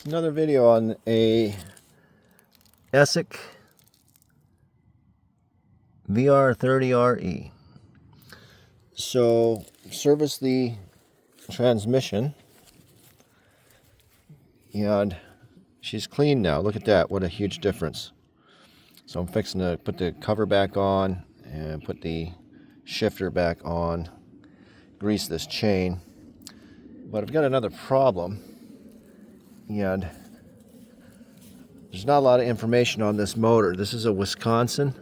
Another video on a Essick vr30RE. So service the transmission, and she's clean now. Look at that, what a huge difference. So I'm fixing to put the cover back on and put the shifter back on, grease this chain. But I've got another problem, and there's not a lot of information on this motor. This is a Wisconsin,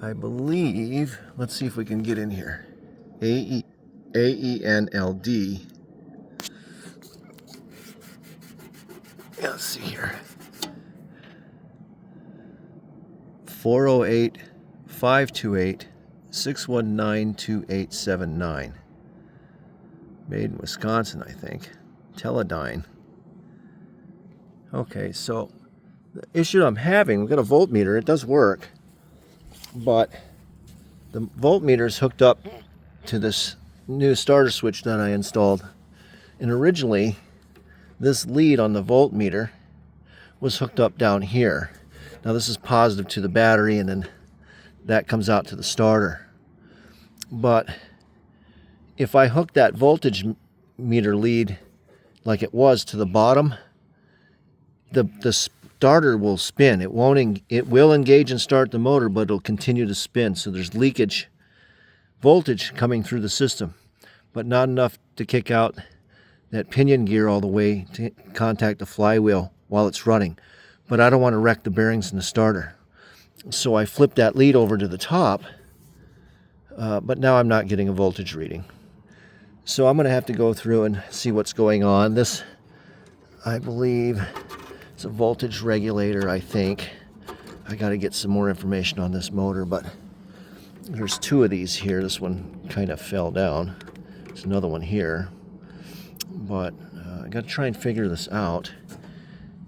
I believe. Let's see if we can get in here. AENLD. Yeah, let's see here. 408-528-619-2879. Made in Wisconsin, I think. Teledyne. Okay, so the issue I'm having, we've got a voltmeter. It does work, but the voltmeter is hooked up to this new starter switch that I installed. And originally, this lead on the voltmeter was hooked up down here. Now this is positive to the battery, and then that comes out to the starter. But if I hook that voltage meter lead like it was to the bottom, the starter will spin. It will engage and start the motor, but it'll continue to spin. So there's leakage voltage coming through the system, but not enough to kick out that pinion gear all the way to contact the flywheel while it's running. But I don't want to wreck the bearings in the starter. So I flipped that lead over to the top, but now I'm not getting a voltage reading. So I'm going to have to go through and see what's going on. This, I believe, it's a voltage regulator, I think. I got to get some more information on this motor, but there's two of these here. This one kind of fell down. There's another one here. But I got to try and figure this out.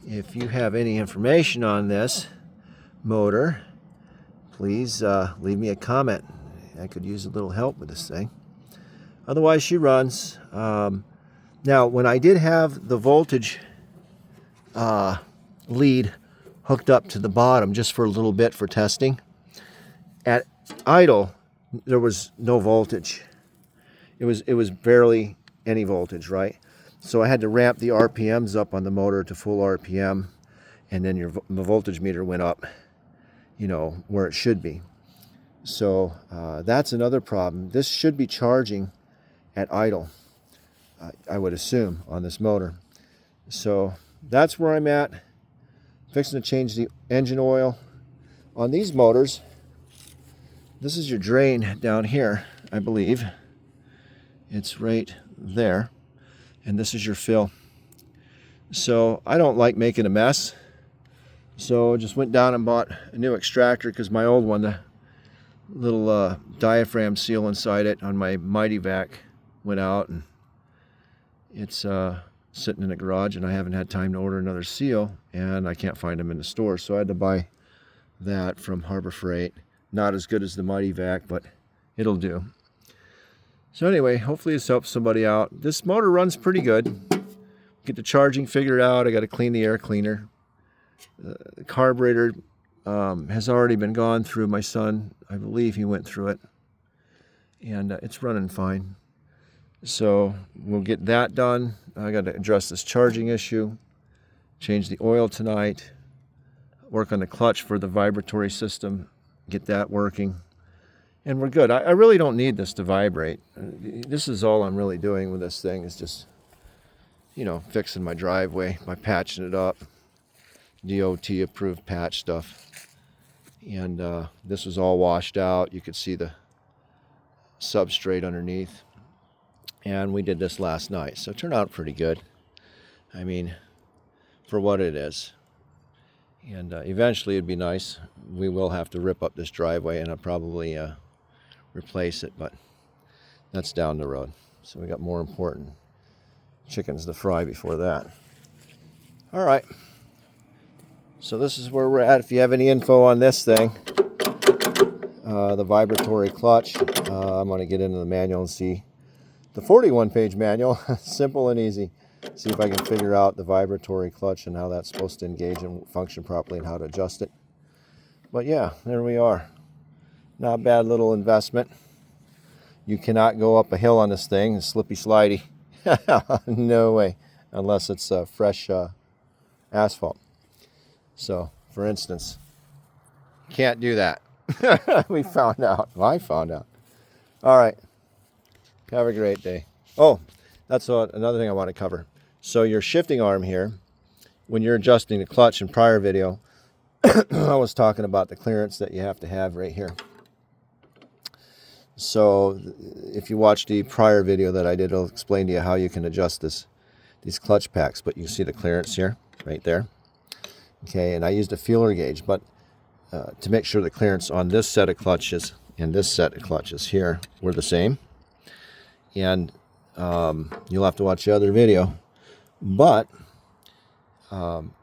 If you have any information on this motor, please leave me a comment. I could use a little help with this thing. Otherwise, she runs. Now, when I did have the voltage lead hooked up to the bottom just for a little bit for testing, at idle, there was no voltage. It was barely any voltage, right? So I had to ramp the RPMs up on the motor to full RPM, and then the voltage meter went up, you know, where it should be. So that's another problem. This should be charging at idle, I would assume, on this motor. So that's where I'm at. Fixing to change the engine oil. On these motors, this is your drain down here, I believe. It's right there. And this is your fill. So I don't like making a mess. So I just went down and bought a new extractor, because my old one, the little diaphragm seal inside it on my Mighty Vac went out, and it's sitting in the garage, and I haven't had time to order another seal, and I can't find them in the store. So I had to buy that from Harbor Freight. Not as good as the Mighty Vac, but it'll do. So anyway, hopefully this helps somebody out. This motor runs pretty good. Get the charging figured out. I got to clean the air cleaner. The carburetor has already been gone through. My son, I believe he went through it. And it's running fine. So we'll get that done. I got to address this charging issue. Change the oil tonight. Work on the clutch for the vibratory system. Get that working. And we're good. I really don't need this to vibrate. This is all I'm really doing with this thing, is just, you know, fixing my driveway by patching it up. DOT approved patch stuff. And this was all washed out. You could see the substrate underneath. And we did this last night. So it turned out pretty good. I mean, for what it is. And eventually it'd be nice. We will have to rip up this driveway, and I'll probably replace it, but that's down the road. So we got more important chickens to fry before that. All right. So this is where we're at. If you have any info on this thing, the vibratory clutch, I'm going to get into the manual and see The 41-page manual, simple and easy. See if I can figure out the vibratory clutch and how that's supposed to engage and function properly and how to adjust it. But yeah, there we are. Not a bad little investment. You cannot go up a hill on this thing. It's slippy slidey. No way, unless it's fresh asphalt. So, for instance, can't do that. We found out. Well, I found out. All right. Have a great day. Oh, that's another thing I want to cover. So your shifting arm here, when you're adjusting the clutch in prior video, I was talking about the clearance that you have to have right here. So if you watch the prior video that I did, I'll explain to you how you can adjust these clutch packs. But you can see the clearance here, right there. Okay, and I used a feeler gauge, but to make sure the clearance on this set of clutches and this set of clutches here were the same. And you'll have to watch the other video. But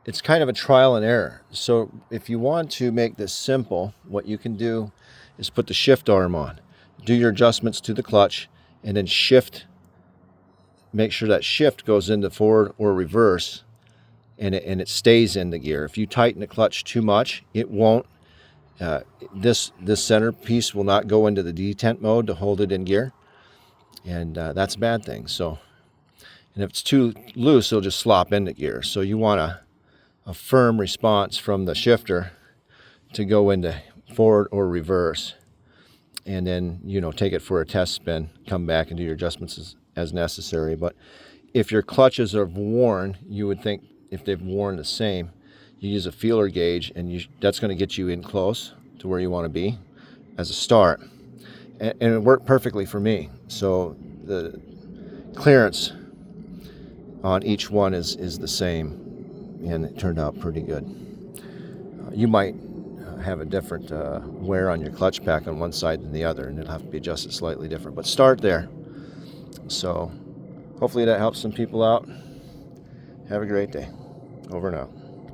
it's kind of a trial and error. So if you want to make this simple, what you can do is put the shift arm on. Do your adjustments to the clutch and then shift. Make sure that shift goes into forward or reverse and it stays in the gear. If you tighten the clutch too much, it won't. This center piece will not go into the detent mode to hold it in gear. And that's a bad thing. So, and if it's too loose, it'll just slop into gear. So you want a firm response from the shifter to go into forward or reverse. And then, take it for a test spin, come back and do your adjustments as necessary. But if your clutches are worn, you would think if they've worn the same, you use a feeler gauge and that's going to get you in close to where you want to be as a start. And it worked perfectly for me. So the clearance on each one is the same, and it turned out pretty good. You might have a different wear on your clutch pack on one side than the other, and it'll have to be adjusted slightly different. But start there. So hopefully that helps some people out. Have a great day. Over and out.